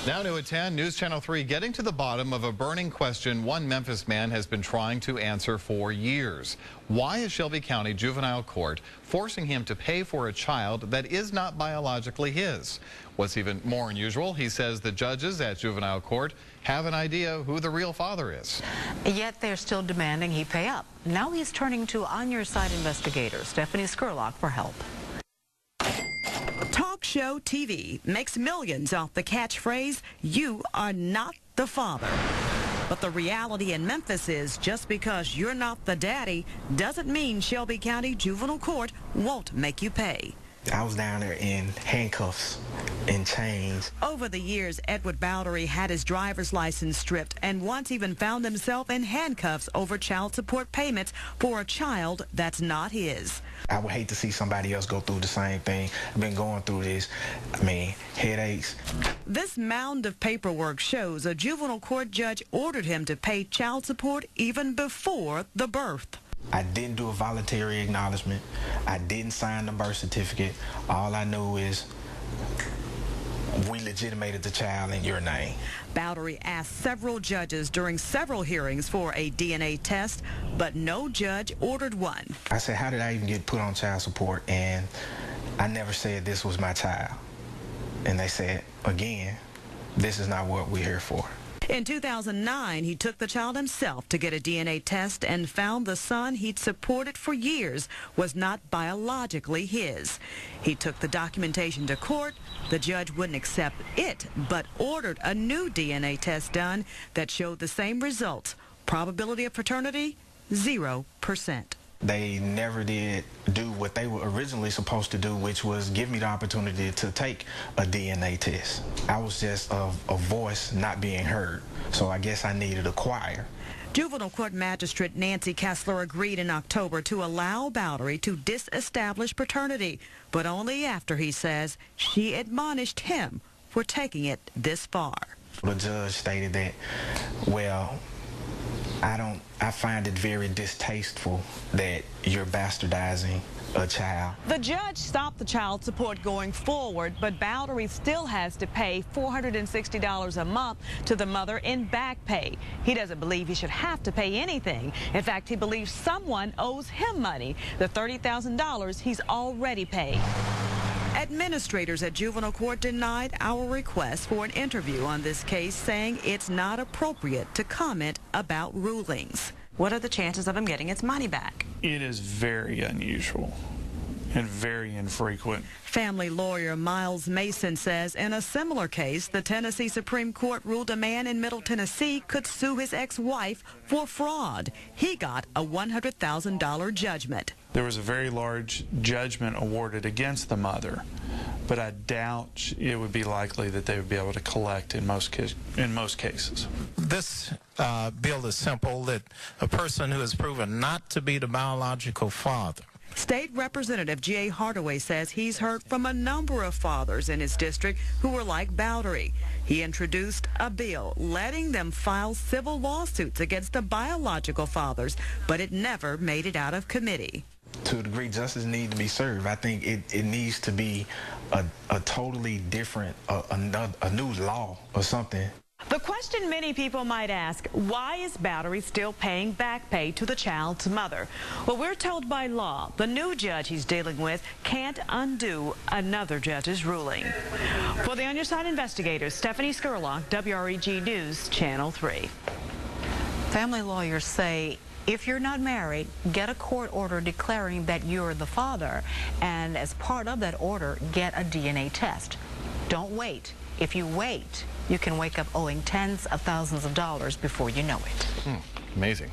Now to at 10, News Channel 3 getting to the bottom of a burning question one Memphis man has been trying to answer for years. Why is Shelby County Juvenile Court forcing him to pay for a child that is not biologically his? What's even more unusual, he says the judges at Juvenile Court have an idea who the real father is. Yet they're still demanding he pay up. Now he's turning to On Your Side investigator Stephanie Skurlock for help. Talk show TV makes millions off the catchphrase, "You are not the father." But the reality in Memphis is just because you're not the daddy doesn't mean Shelby County Juvenile Court won't make you pay. I was down there in handcuffs and chains. Over the years, Edward Bowdery had his driver's license stripped and once even found himself in handcuffs over child support payments for a child that's not his. I would hate to see somebody else go through the same thing. I've been going through this. Headaches. This mound of paperwork shows a juvenile court judge ordered him to pay child support even before the birth. I didn't do a voluntary acknowledgement. I didn't sign the birth certificate. All I knew is we legitimated the child in your name. Bowdery asked several judges during several hearings for a DNA test, but no judge ordered one. I said, how did I even get put on child support? And I never said this was my child. And they said, again, this is not what we're here for. In 2009, he took the child himself to get a DNA test and found the son he'd supported for years was not biologically his. He took the documentation to court. The judge wouldn't accept it, but ordered a new DNA test done that showed the same results. Probability of paternity, 0%. They never did do what they were originally supposed to do, which was give me the opportunity to take a DNA test. I was just a voice not being heard, so I guess I needed a choir. Juvenile Court Magistrate Nancy Kessler agreed in October to allow Bowdery to disestablish paternity, but only after, he says, she admonished him for taking it this far. The judge stated that, well, I find it very distasteful that you're bastardizing a child. The judge stopped the child support going forward, but Bowdery still has to pay $460 a month to the mother in back pay. He doesn't believe he should have to pay anything. In fact, he believes someone owes him money, the $30,000 he's already paid. Administrators at Juvenile Court denied our request for an interview on this case, saying it's not appropriate to comment about rulings. What are the chances of him getting its money back? It is very unusual and very infrequent. Family lawyer Miles Mason says in a similar case, the Tennessee Supreme Court ruled a man in Middle Tennessee could sue his ex-wife for fraud. He got a $100,000 judgment. There was a very large judgment awarded against the mother, but I doubt it would be likely that they would be able to collect in most cases. This bill is simple, that a person who is proven not to be the biological father. State Representative G.A. Hardaway says he's heard from a number of fathers in his district who were like Bowdery. He introduced a bill letting them file civil lawsuits against the biological fathers, but it never made it out of committee. To a degree, justice needs to be served. I think it needs to be a totally different, a new law or something. The question many people might ask, why is Bowdery still paying back pay to the child's mother? Well, we're told by law the new judge he's dealing with can't undo another judge's ruling. For the On Your Side investigators, Stephanie Skurlock, WREG News, Channel 3. Family lawyers say if you're not married, get a court order declaring that you're the father, and as part of that order, get a DNA test. Don't wait. If you wait, you can wake up owing tens of thousands of dollars before you know it. Amazing.